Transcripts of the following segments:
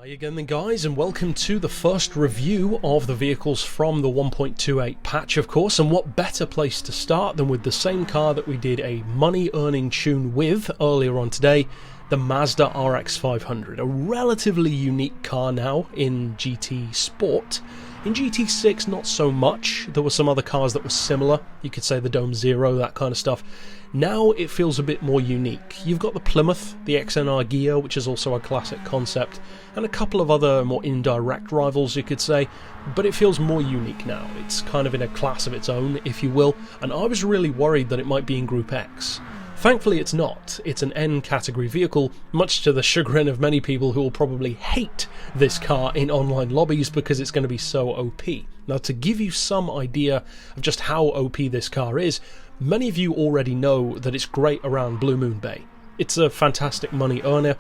Hi again then guys, and welcome to the first review of the vehicles from the 1.28 patch, of course, and what better place to start than with the same car that we did a money earning tune with earlier on today, the Mazda RX500, a relatively unique car now in GT Sport. In GT6 not so much, there were some other cars that were similar, you could say the Dome Zero, that kind of stuff. Now it feels a bit more unique. You've got the Plymouth, the XNR Ghia, which is also a classic concept, and a couple of other more indirect rivals, you could say, but it feels more unique now. It's kind of in a class of its own, if you will, and I was really worried that it might be in Group X. Thankfully it's not. It's an N category vehicle, much to the chagrin of many people who will probably hate this car in online lobbies because it's going to be so OP. Now, to give you some idea of just how OP this car is, many of you already know that it's great around Blue Moon Bay. It's a fantastic money earner.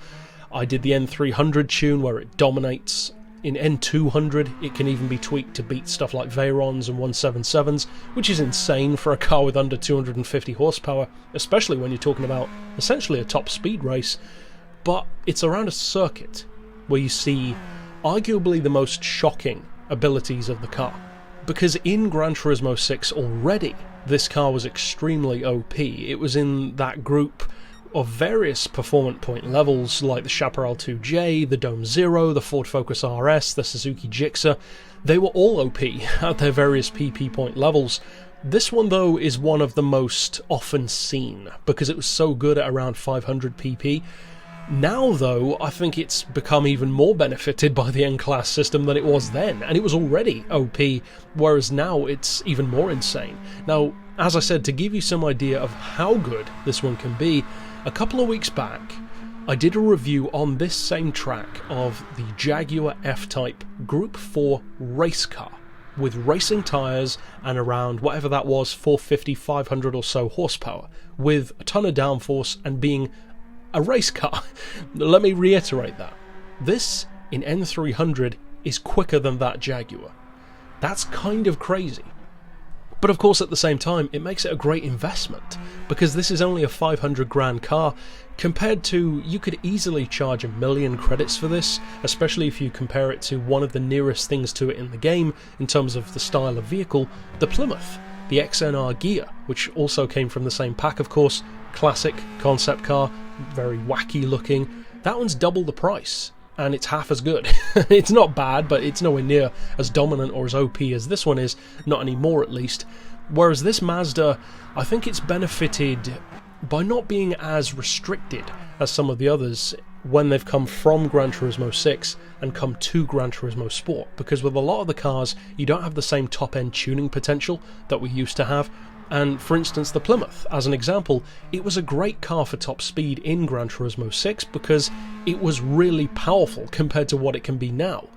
I did the N300 tune where it dominates. In N200 it can even be tweaked to beat stuff like Veyrons and 177s, which is insane for a car with under 250 horsepower, especially when you're talking about essentially a top speed race. But it's around a circuit where you see arguably the most shocking abilities of the car. Because in Gran Turismo 6 already, this car was extremely OP. It was in that group of various performance point levels like the Chaparral 2J, the Dome Zero, the Ford Focus RS, the Suzuki Gixxer. They were all OP at their various PP point levels. This one though is one of the most often seen because it was so good at around 500 PP. Now though, I think it's become even more benefited by the N-Class system than it was then, and it was already OP, whereas now it's even more insane. Now, as I said, to give you some idea of how good this one can be, a couple of weeks back, I did a review on this same track of the Jaguar F-Type Group 4 race car with racing tyres and around whatever that was, 450, 500 or so horsepower, with a ton of downforce and being a race car. Let me reiterate that. This, in N300, is quicker than that Jaguar. That's kind of crazy. But of course at the same time it makes it a great investment, because this is only a 500 grand car compared to, you could easily charge 1 million credits for this, especially if you compare it to one of the nearest things to it in the game in terms of the style of vehicle, the Plymouth, the XNR Ghia, which also came from the same pack of course, classic concept car, very wacky looking. That one's double the price and it's half as good. It's not bad, but it's nowhere near as dominant or as OP as this one is, not anymore at least. Whereas this Mazda, I think it's benefited by not being as restricted as some of the others when they've come from Gran Turismo 6 and come to Gran Turismo Sport, because with a lot of the cars you don't have the same top-end tuning potential that we used to have. And for instance the Plymouth, as an example, it was a great car for top speed in Gran Turismo 6 because it was really powerful compared to what it can be now.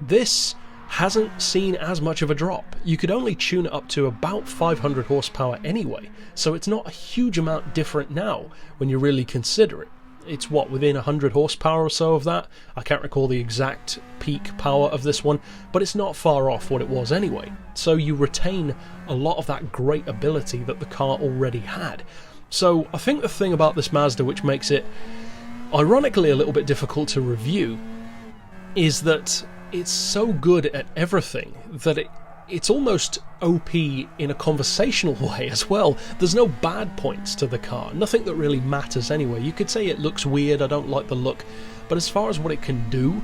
This hasn't seen as much of a drop. You could only tune it up to about 500 horsepower anyway, so it's not a huge amount different now when you really consider it. It's what, within 100 horsepower or so of that? I can't recall the exact peak power of this one, but it's not far off what it was anyway. So you retain a lot of that great ability that the car already had. So I think the thing about this Mazda which makes it ironically a little bit difficult to review is that it's so good at everything that it's almost OP in a conversational way as well. There's no bad points to the car, nothing that really matters anyway. You could say it looks weird, I don't like the look, but as far as what it can do,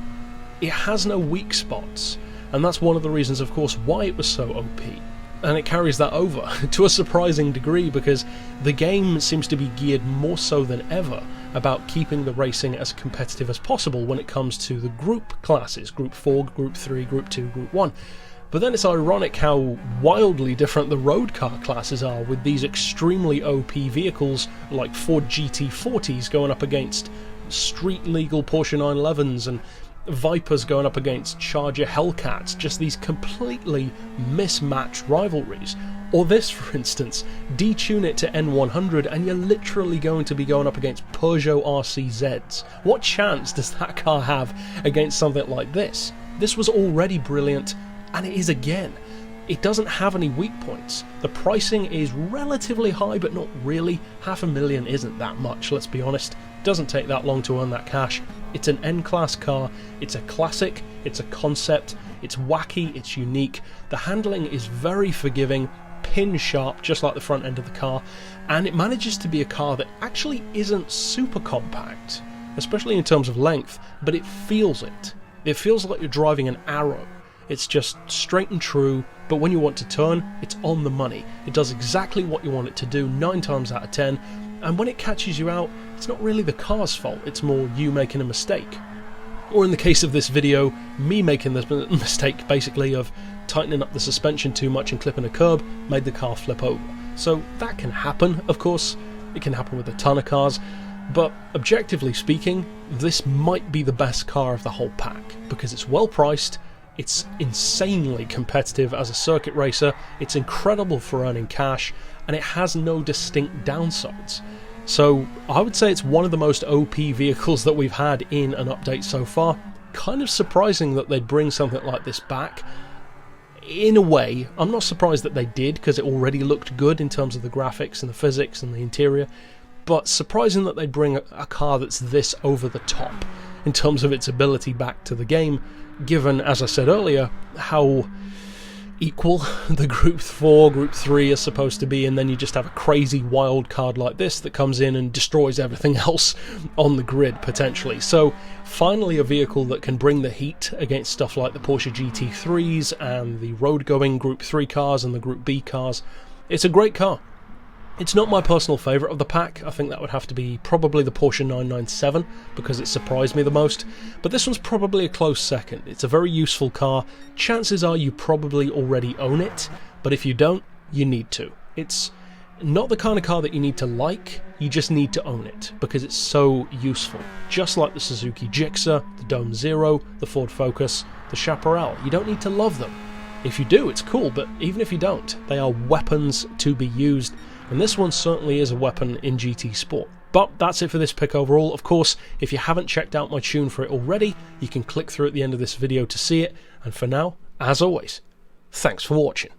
it has no weak spots, and that's one of the reasons of course why it was so OP. And it carries that over to a surprising degree because the game seems to be geared more so than ever about keeping the racing as competitive as possible when it comes to the group classes, Group 4, Group 3, Group 2, Group 1. But then it's ironic how wildly different the road car classes are, with these extremely OP vehicles like Ford GT40s going up against street legal Porsche 911s and Vipers going up against Charger Hellcats, just these completely mismatched rivalries. Or this for instance, detune it to N100 and you're literally going to be going up against Peugeot RCZs. What chance does that car have against something like this? This was already brilliant, and it is again. It doesn't have any weak points. The pricing is relatively high, but not really. $500,000 isn't that much, let's be honest. It doesn't take that long to earn that cash. It's an N-Class car, it's a classic, it's a concept, it's wacky, it's unique, the handling is very forgiving, pin sharp just like the front end of the car, and it manages to be a car that actually isn't super compact, especially in terms of length, but it feels it. It feels like you're driving an Arrow. It's just straight and true, but when you want to turn, it's on the money. It does exactly what you want it to do 9 times out of 10, and when it catches you out, it's not really the car's fault, it's more you making a mistake. Or in the case of this video, me making the mistake basically of tightening up the suspension too much and clipping a curb made the car flip over. So that can happen, of course, it can happen with a ton of cars, but objectively speaking, this might be the best car of the whole pack, because it's well priced, it's insanely competitive as a circuit racer, it's incredible for earning cash, and it has no distinct downsides. So I would say it's one of the most OP vehicles that we've had in an update so far. Kind of surprising that they'd bring something like this back. In a way, I'm not surprised that they did, because it already looked good in terms of the graphics and the physics and the interior, but surprising that they'd bring a car that's this over the top in terms of its ability back to the game, given, as I said earlier, how equal the Group 4, Group 3 are supposed to be, and then you just have a crazy wild card like this that comes in and destroys everything else on the grid, potentially. So, finally a vehicle that can bring the heat against stuff like the Porsche GT3s and the road-going Group 3 cars and the Group B cars. It's a great car. It's not my personal favourite of the pack. I think that would have to be probably the Porsche 997 because it surprised me the most, but this one's probably a close second. It's a very useful car. Chances are you probably already own it, but if you don't, you need to. It's not the kind of car that you need to like, you just need to own it because it's so useful. Just like the Suzuki Gixxer, the Dome Zero, the Ford Focus, the Chaparral. You don't need to love them. If you do, it's cool, but even if you don't, they are weapons to be used. And this one certainly is a weapon in GT Sport. But that's it for this pick overall. Of course, if you haven't checked out my tune for it already, you can click through at the end of this video to see it. And for now, as always, thanks for watching.